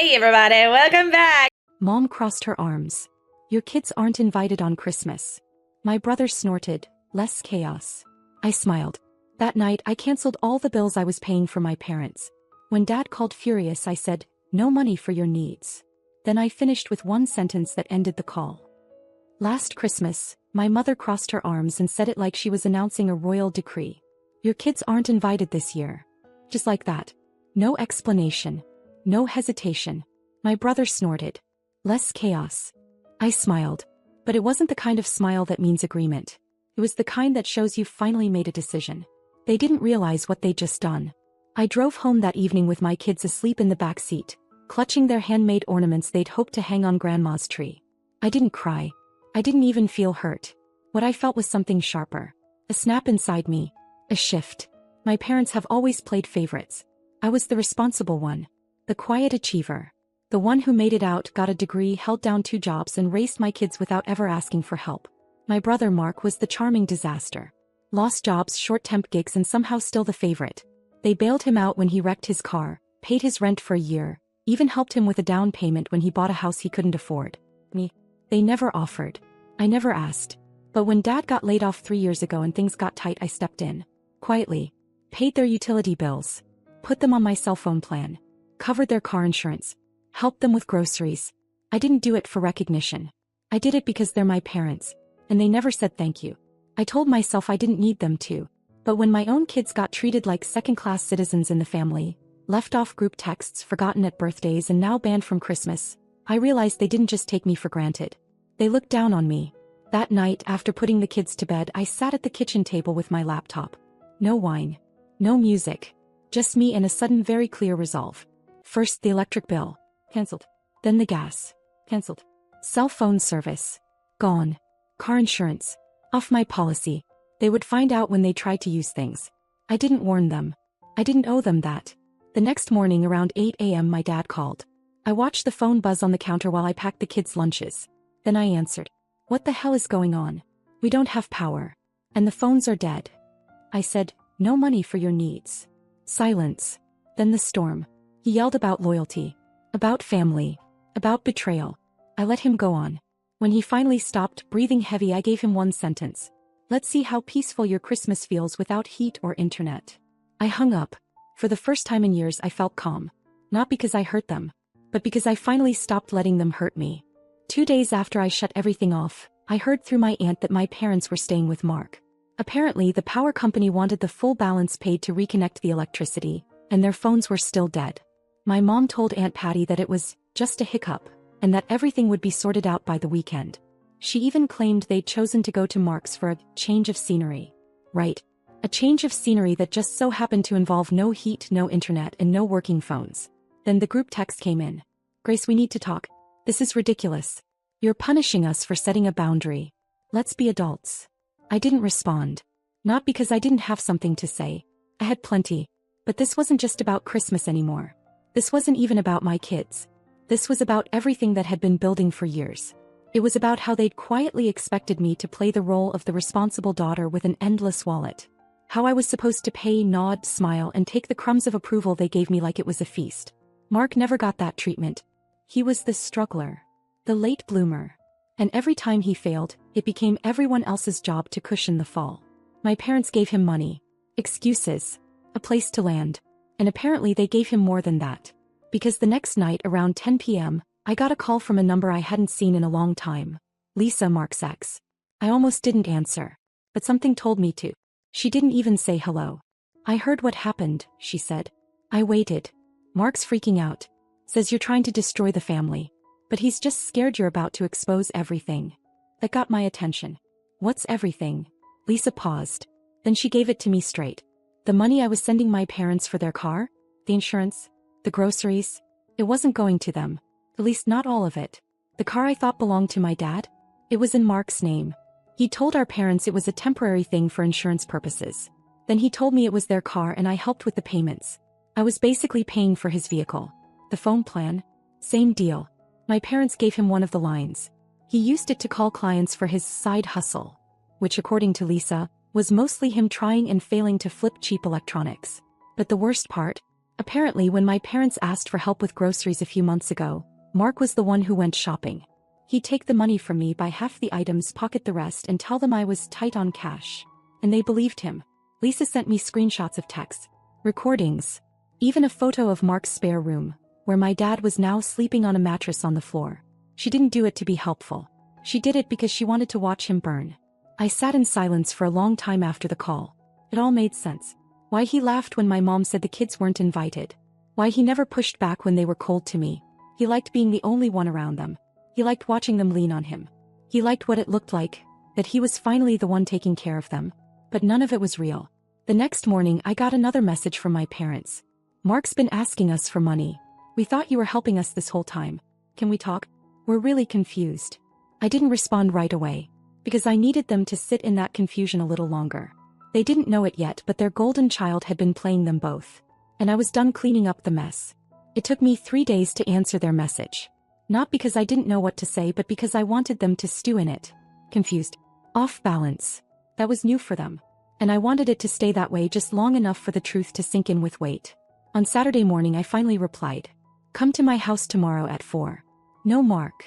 Hey everybody, welcome back! Mom crossed her arms. Your kids aren't invited on Christmas. My brother snorted, less chaos. I smiled. That night I canceled all the bills I was paying for my parents. When Dad called furious, I said, "No money for your needs." Then I finished with one sentence that ended the call. Last Christmas, my mother crossed her arms and said it like she was announcing a royal decree. Your kids aren't invited this year. Just like that. No explanation. No hesitation. My brother snorted. Less chaos. I smiled. But it wasn't the kind of smile that means agreement. It was the kind that shows you've finally made a decision. They didn't realize what they'd just done. I drove home that evening with my kids asleep in the back seat, clutching their handmade ornaments they'd hoped to hang on Grandma's tree. I didn't cry. I didn't even feel hurt. What I felt was something sharper. A snap inside me. A shift. My parents have always played favorites. I was the responsible one. The quiet achiever. The one who made it out, got a degree, held down 2 jobs and raised my kids without ever asking for help. My brother Mark was the charming disaster. Lost jobs, short temp gigs, and somehow still the favorite. They bailed him out when he wrecked his car, paid his rent for a year, even helped him with a down payment when he bought a house he couldn't afford. Me. They never offered. I never asked. But when Dad got laid off 3 years ago and things got tight, I stepped in. Quietly. Paid their utility bills. Put them on my cell phone plan. Covered their car insurance. Helped them with groceries. I didn't do it for recognition. I did it because they're my parents, and they never said thank you. I told myself I didn't need them to. But when my own kids got treated like second-class citizens in the family, left off group texts, forgotten at birthdays, and now banned from Christmas, I realized they didn't just take me for granted. They looked down on me. That night, after putting the kids to bed, I sat at the kitchen table with my laptop. No wine. No music. Just me and a sudden very clear resolve. First the electric bill. Cancelled. Then the gas. Cancelled. Cell phone service. Gone. Car insurance. Off my policy. They would find out when they tried to use things. I didn't warn them. I didn't owe them that. The next morning around 8 a.m. my dad called. I watched the phone buzz on the counter while I packed the kids' lunches. Then I answered. What the hell is going on? We don't have power. And the phones are dead. I said, no money for your needs. Silence. Then the storm. He yelled about loyalty. About family. About betrayal. I let him go on. When he finally stopped, breathing heavy, I gave him one sentence. Let's see how peaceful your Christmas feels without heat or internet. I hung up. For the first time in years I felt calm. Not because I hurt them, but because I finally stopped letting them hurt me. 2 days after I shut everything off, I heard through my aunt that my parents were staying with Mark. Apparently the power company wanted the full balance paid to reconnect the electricity, and their phones were still dead. My mom told Aunt Patty that it was just a hiccup, and that everything would be sorted out by the weekend. She even claimed they'd chosen to go to Mark's for a change of scenery. Right. A change of scenery that just so happened to involve no heat, no internet, and no working phones. Then the group text came in. Grace, we need to talk. This is ridiculous. You're punishing us for setting a boundary. Let's be adults. I didn't respond. Not because I didn't have something to say. I had plenty. But this wasn't just about Christmas anymore. This wasn't even about my kids. This was about everything that had been building for years. It was about how they'd quietly expected me to play the role of the responsible daughter with an endless wallet. How I was supposed to pay, nod, smile, and take the crumbs of approval they gave me like it was a feast. Mark never got that treatment. He was the struggler. The late bloomer. And every time he failed, it became everyone else's job to cushion the fall. My parents gave him money, excuses, a place to land, and apparently they gave him more than that. Because the next night around 10 p.m., I got a call from a number I hadn't seen in a long time. Lisa, Mark's ex. I almost didn't answer. But something told me to. She didn't even say hello. I heard what happened, she said. I waited. Mark's freaking out. Says you're trying to destroy the family. But he's just scared you're about to expose everything. That got my attention. What's everything? Lisa paused. Then she gave it to me straight. The money I was sending my parents for their car? The insurance? The groceries? It wasn't going to them. At least not all of it. The car I thought belonged to my dad? It was in Mark's name. He told our parents it was a temporary thing for insurance purposes. Then he told me it was their car and I helped with the payments. I was basically paying for his vehicle. The phone plan? Same deal. My parents gave him one of the lines. He used it to call clients for his side hustle, which according to Lisa, was mostly him trying and failing to flip cheap electronics. But the worst part? Apparently, when my parents asked for help with groceries a few months ago, Mark was the one who went shopping. He'd take the money from me, buy half the items, pocket the rest, and tell them I was tight on cash. And they believed him. Lisa sent me screenshots of texts, recordings, even a photo of Mark's spare room, where my dad was now sleeping on a mattress on the floor. She didn't do it to be helpful. She did it because she wanted to watch him burn. I sat in silence for a long time after the call. It all made sense. Why he laughed when my mom said the kids weren't invited. Why he never pushed back when they were cold to me. He liked being the only one around them. He liked watching them lean on him. He liked what it looked like, that he was finally the one taking care of them. But none of it was real. The next morning I got another message from my parents. Mark's been asking us for money. We thought you were helping us this whole time. Can we talk? We're really confused. I didn't respond right away, because I needed them to sit in that confusion a little longer. They didn't know it yet, but their golden child had been playing them both. And I was done cleaning up the mess. It took me 3 days to answer their message. Not because I didn't know what to say, but because I wanted them to stew in it. Confused. Off balance. That was new for them. And I wanted it to stay that way just long enough for the truth to sink in with weight. On Saturday morning I finally replied. Come to my house tomorrow at 4. No, Mark.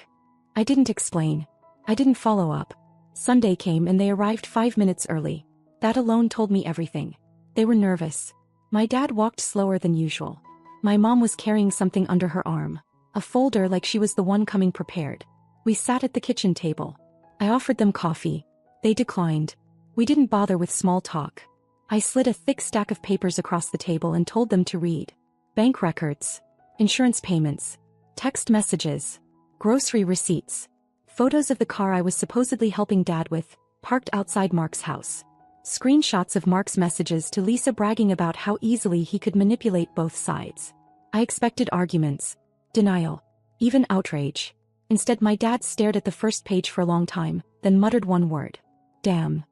I didn't explain. I didn't follow up. Sunday came and they arrived 5 minutes early. That alone told me everything. They were nervous. My dad walked slower than usual. My mom was carrying something under her arm. A folder, like she was the one coming prepared. We sat at the kitchen table. I offered them coffee. They declined. We didn't bother with small talk. I slid a thick stack of papers across the table and told them to read. Bank records. Insurance payments. Text messages. Grocery receipts. Photos of the car I was supposedly helping Dad with, parked outside Mark's house. Screenshots of Mark's messages to Lisa bragging about how easily he could manipulate both sides. I expected arguments, denial, even outrage. Instead, my dad stared at the first page for a long time, then muttered one word. Damn.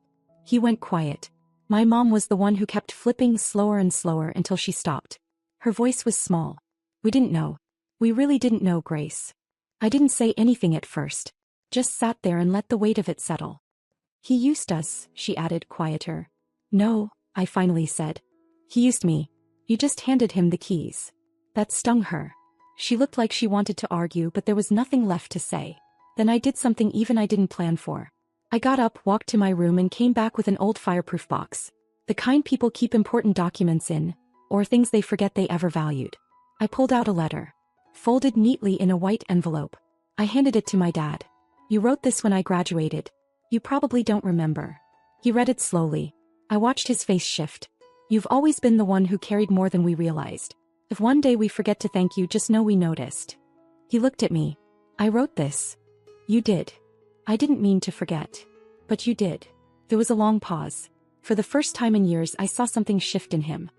He went quiet. My mom was the one who kept flipping slower and slower until she stopped. Her voice was small. We didn't know. We really didn't know, Grace. I didn't say anything at first. Just sat there and let the weight of it settle. He used us, she added, quieter. No, I finally said. He used me. You just handed him the keys. That stung her. She looked like she wanted to argue, but there was nothing left to say. Then I did something even I didn't plan for. I got up, walked to my room, and came back with an old fireproof box. The kind people keep important documents in, or things they forget they ever valued. I pulled out a letter. Folded neatly in a white envelope. I handed it to my dad. You wrote this when I graduated. You probably don't remember. He read it slowly. I watched his face shift. You've always been the one who carried more than we realized. If one day we forget to thank you, just know we noticed. He looked at me. I wrote this. You did. I didn't mean to forget. But you did. There was a long pause. For the first time in years I saw something shift in him.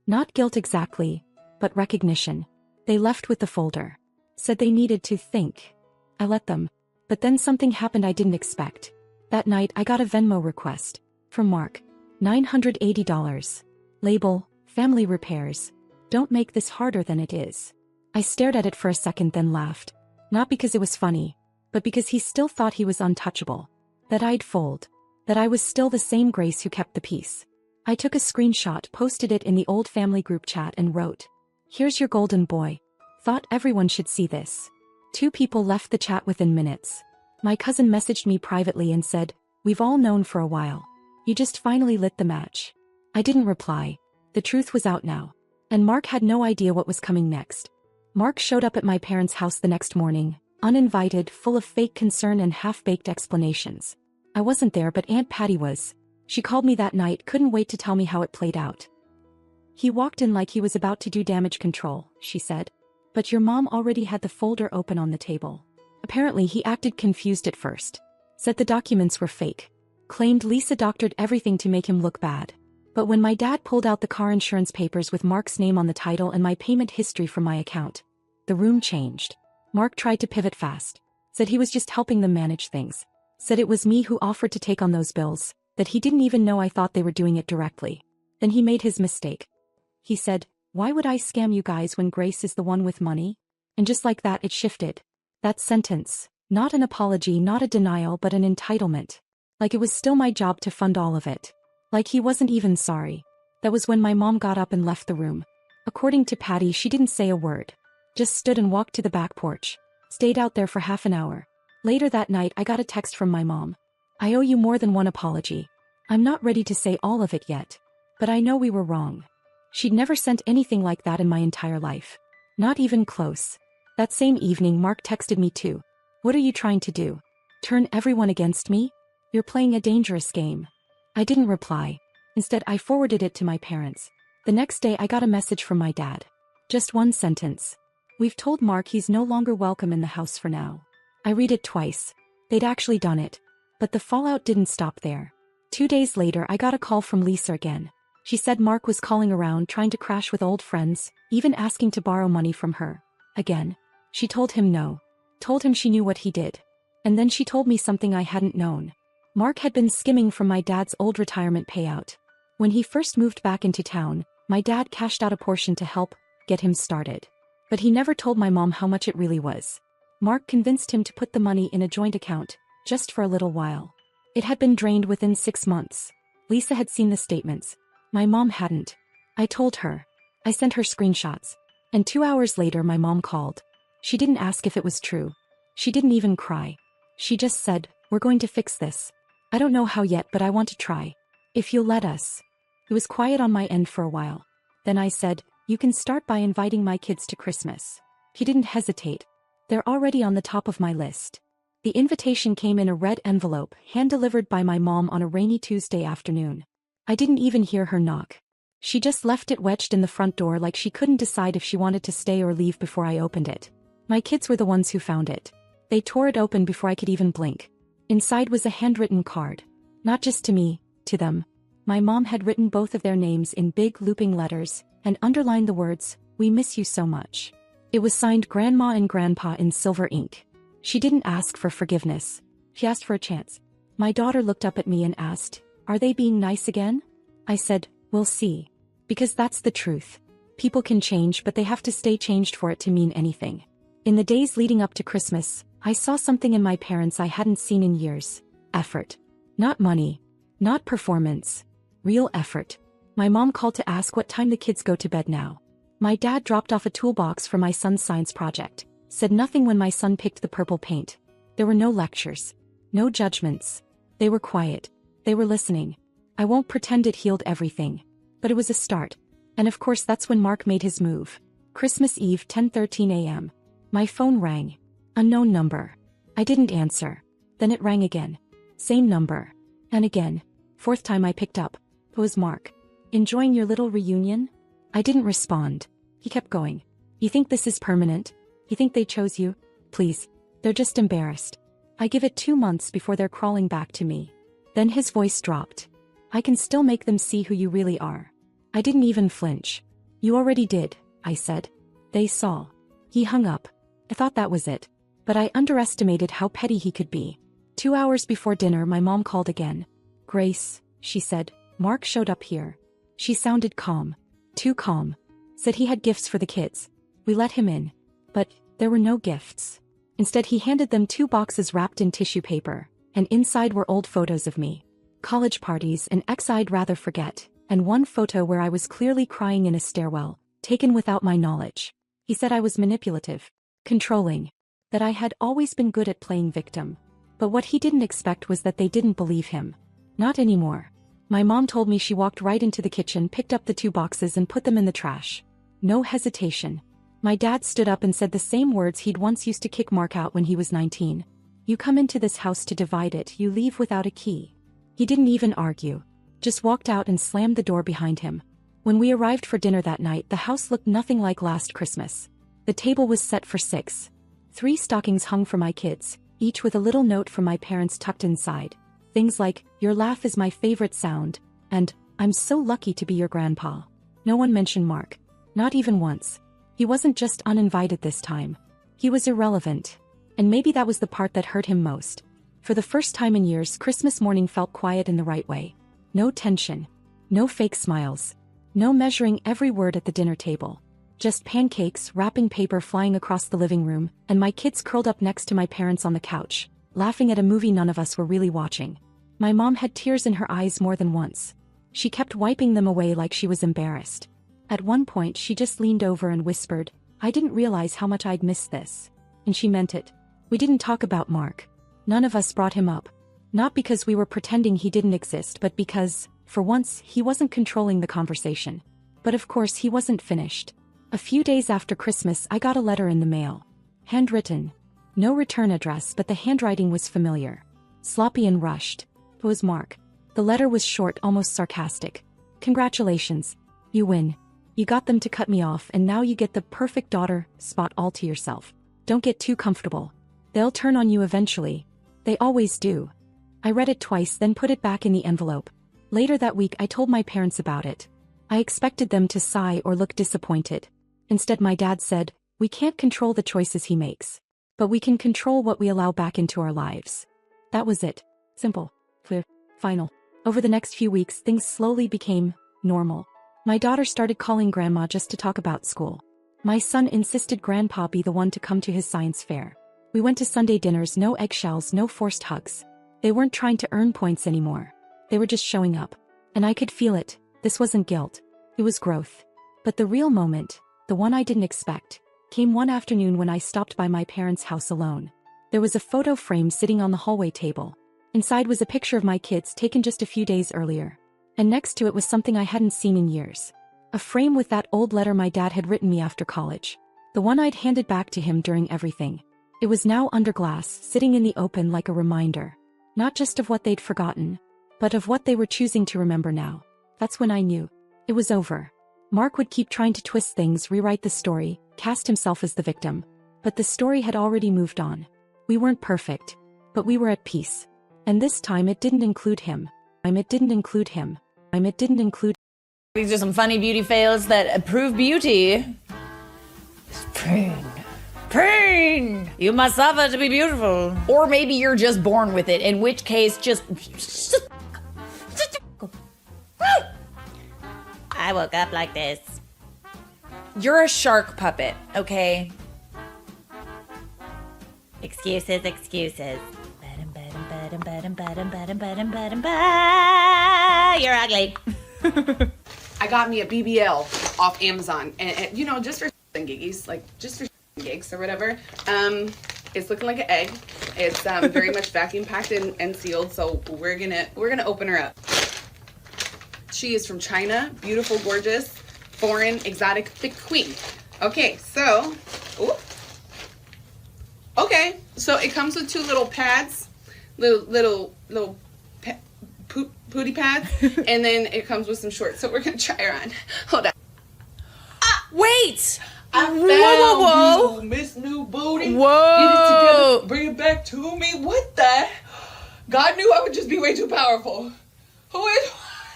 Not guilt exactly, but recognition. They left with the folder. Said they needed to think. I let them. But then something happened I didn't expect. That night I got a Venmo request. From Mark. $980. Label, family repairs. Don't make this harder than it is. I stared at it for a second, then laughed. Not because it was funny, but because he still thought he was untouchable. That I'd fold. That I was still the same Grace who kept the peace. I took a screenshot, posted it in the old family group chat, and wrote, "Here's your golden boy. Thought everyone should see this." 2 people left the chat within minutes. My cousin messaged me privately and said, "We've all known for a while. You just finally lit the match." I didn't reply. The truth was out now. And Mark had no idea what was coming next. Mark showed up at my parents' house the next morning, uninvited, full of fake concern and half-baked explanations. I wasn't there, but Aunt Patty was. She called me that night, couldn't wait to tell me how it played out. He walked in like he was about to do damage control, she said. But your mom already had the folder open on the table. Apparently he acted confused at first. Said the documents were fake. Claimed Lisa doctored everything to make him look bad. But when my dad pulled out the car insurance papers with Mark's name on the title and my payment history from my account, the room changed. Mark tried to pivot fast. Said he was just helping them manage things. Said it was me who offered to take on those bills, that he didn't even know I thought they were doing it directly. Then he made his mistake. He said, "Why would I scam you guys when Grace is the one with money?" And just like that it shifted. That sentence, not an apology, not a denial, but an entitlement. Like it was still my job to fund all of it. Like he wasn't even sorry. That was when my mom got up and left the room. According to Patty, she didn't say a word. Just stood and walked to the back porch. Stayed out there for half an hour. Later that night, I got a text from my mom. I owe you more than one apology. I'm not ready to say all of it yet. But I know we were wrong. She'd never sent anything like that in my entire life. Not even close. That same evening, Mark texted me too. What are you trying to do? Turn everyone against me? You're playing a dangerous game. I didn't reply. Instead, I forwarded it to my parents. The next day, I got a message from my dad. Just one sentence. We've told Mark he's no longer welcome in the house for now. I read it twice. They'd actually done it. But the fallout didn't stop there. 2 days later, I got a call from Lisa again. She said Mark was calling around trying to crash with old friends, even asking to borrow money from her. Again. She told him no. Told him she knew what he did. And then she told me something I hadn't known. Mark had been skimming from my dad's old retirement payout. When he first moved back into town, my dad cashed out a portion to help get him started. But he never told my mom how much it really was. Mark convinced him to put the money in a joint account, just for a little while. It had been drained within 6 months. Lisa had seen the statements. My mom hadn't. I told her. I sent her screenshots. And 2 hours later, my mom called. She didn't ask if it was true. She didn't even cry. She just said, "We're going to fix this. I don't know how yet, but I want to try. If you'll let us." It was quiet on my end for a while. Then I said, "You can start by inviting my kids to Christmas." He didn't hesitate. They're already on the top of my list. The invitation came in a red envelope, hand-delivered by my mom on a rainy Tuesday afternoon. I didn't even hear her knock. She just left it wedged in the front door like she couldn't decide if she wanted to stay or leave before I opened it. My kids were the ones who found it. They tore it open before I could even blink. Inside was a handwritten card. Not just to me, to them. My mom had written both of their names in big looping letters, and underlined the words, "We miss you so much." It was signed Grandma and Grandpa in silver ink. She didn't ask for forgiveness. She asked for a chance. My daughter looked up at me and asked, "Are they being nice again?" I said, "We'll see." Because that's the truth. People can change, but they have to stay changed for it to mean anything. In the days leading up to Christmas, I saw something in my parents I hadn't seen in years. Effort. Not money. Not performance. Real effort. My mom called to ask what time the kids go to bed now. My dad dropped off a toolbox for my son's science project. Said nothing when my son picked the purple paint. There were no lectures. No judgments. They were quiet. They were listening. I won't pretend it healed everything. But it was a start. And of course that's when Mark made his move. Christmas Eve, 10:13 a.m. My phone rang. Unknown number. I didn't answer. Then it rang again. Same number. And again. 4th time I picked up. It was Mark. "Enjoying your little reunion?" I didn't respond. He kept going. "You think this is permanent? You think they chose you? Please. They're just embarrassed. I give it 2 months before they're crawling back to me." Then his voice dropped. "I can still make them see who you really are." I didn't even flinch. "You already did," I said. "They saw." He hung up. I thought that was it. But I underestimated how petty he could be. 2 hours before dinner, my mom called again. "Grace," she said, "Mark showed up here." She sounded calm. Too calm. Said he had gifts for the kids. We let him in. But there were no gifts. Instead, he handed them 2 boxes wrapped in tissue paper, and inside were old photos of me. College parties, an ex I'd rather forget, and one photo where I was clearly crying in a stairwell, taken without my knowledge. He said I was manipulative, controlling, that I had always been good at playing victim. But what he didn't expect was that they didn't believe him. Not anymore. My mom told me she walked right into the kitchen, picked up the 2 boxes and put them in the trash. No hesitation. My dad stood up and said the same words he'd once used to kick Mark out when he was 19. "You come into this house to divide it, you leave without a key." He didn't even argue. Just walked out and slammed the door behind him. When we arrived for dinner that night, the house looked nothing like last Christmas. The table was set for 6. 3 stockings hung for my kids, each with a little note from my parents tucked inside. Things like, "Your laugh is my favorite sound," and, "I'm so lucky to be your grandpa." No one mentioned Mark. Not even once. He wasn't just uninvited this time. He was irrelevant. And maybe that was the part that hurt him most. For the first time in years, Christmas morning felt quiet in the right way. No tension. No fake smiles. No measuring every word at the dinner table. Just pancakes, wrapping paper flying across the living room, and my kids curled up next to my parents on the couch, laughing at a movie none of us were really watching. My mom had tears in her eyes more than once. She kept wiping them away like she was embarrassed. At one point she just leaned over and whispered, "I didn't realize how much I'd missed this." And she meant it. We didn't talk about Mark. None of us brought him up. Not because we were pretending he didn't exist, but because, for once, he wasn't controlling the conversation. But of course he wasn't finished. A few days after Christmas I got a letter in the mail. Handwritten. No return address, but the handwriting was familiar. Sloppy and rushed. It was Mark. The letter was short, almost sarcastic. "Congratulations. You win. You got them to cut me off, and now you get the perfect daughter spot all to yourself. Don't get too comfortable. They'll turn on you eventually. They always do." I read it twice, then put it back in the envelope. Later that week I told my parents about it. I expected them to sigh or look disappointed. Instead my dad said, "We can't control the choices he makes. But we can control what we allow back into our lives." That was it. Simple. Clear. Final. Over the next few weeks things slowly became normal. My daughter started calling Grandma just to talk about school. My son insisted Grandpa be the one to come to his science fair. We went to Sunday dinners, no eggshells, no forced hugs. They weren't trying to earn points anymore. They were just showing up. And I could feel it. This wasn't guilt. It was growth. But the real moment, the one I didn't expect, came one afternoon when I stopped by my parents' house alone. There was a photo frame sitting on the hallway table. Inside was a picture of my kids taken just a few days earlier. And next to it was something I hadn't seen in years. A frame with that old letter my dad had written me after college. The one I'd handed back to him during everything. It was now under glass, sitting in the open like a reminder. Not just of what they'd forgotten, but of what they were choosing to remember now. That's when I knew. It was over. Mark would keep trying to twist things, rewrite the story, cast himself as the victim. But the story had already moved on. We weren't perfect, but we were at peace. And this time it didn't include him. It didn't include him. It didn't include. These are some funny beauty fails that prove beauty. Prune. You must suffer to be beautiful. Or maybe you're just born with it, in which case just I woke up like this. you're a shark puppet, okay? Excuses. You're ugly. I got me a BBL off Amazon, and you know, just for giggies, like just for gigs or whatever. It's looking like an egg. It's very much vacuum packed and sealed, so we're gonna open her up. She is from China, beautiful, gorgeous, foreign, exotic, thick queen. Okay, so, okay, so it comes with two little pads, little pooty pads, and then it comes with some shorts. So we're gonna try her on. Hold on. Wait! I found Whoa. you, Miss New Booty. Whoa. Get it together, bring it back to me. What the? God knew I would just be way too powerful. Who is?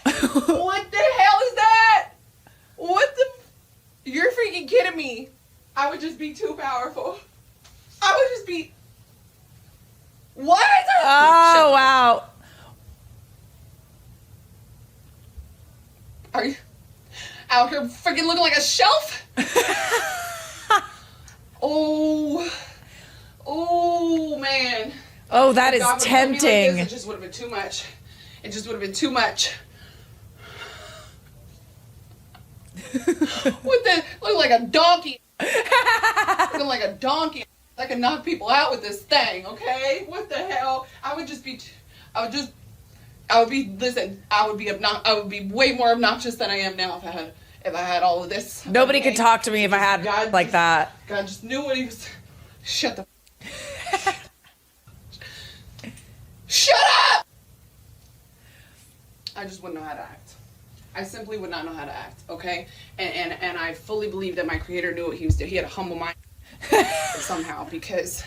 What the hell is that? What the? You're freaking kidding me. I would just be too powerful. I would just be. What? Oh, wow. Are you out here freaking looking like a shelf? Oh man. Oh, that is God would have me like this, tempting. it just would have been too much. It just would have been too much. What the? Look like a donkey. Looking like a donkey. I can knock people out with this thing, okay? What the hell? I would be way more obnoxious than I am now if I had all of this. Nobody okay? could talk to me if I had like that. God just knew what he was. Shut the. Shut up! I just wouldn't know how to act. I simply would not know how to act, okay? And I fully believe that my creator knew what he was doing. He had a humble mind somehow, because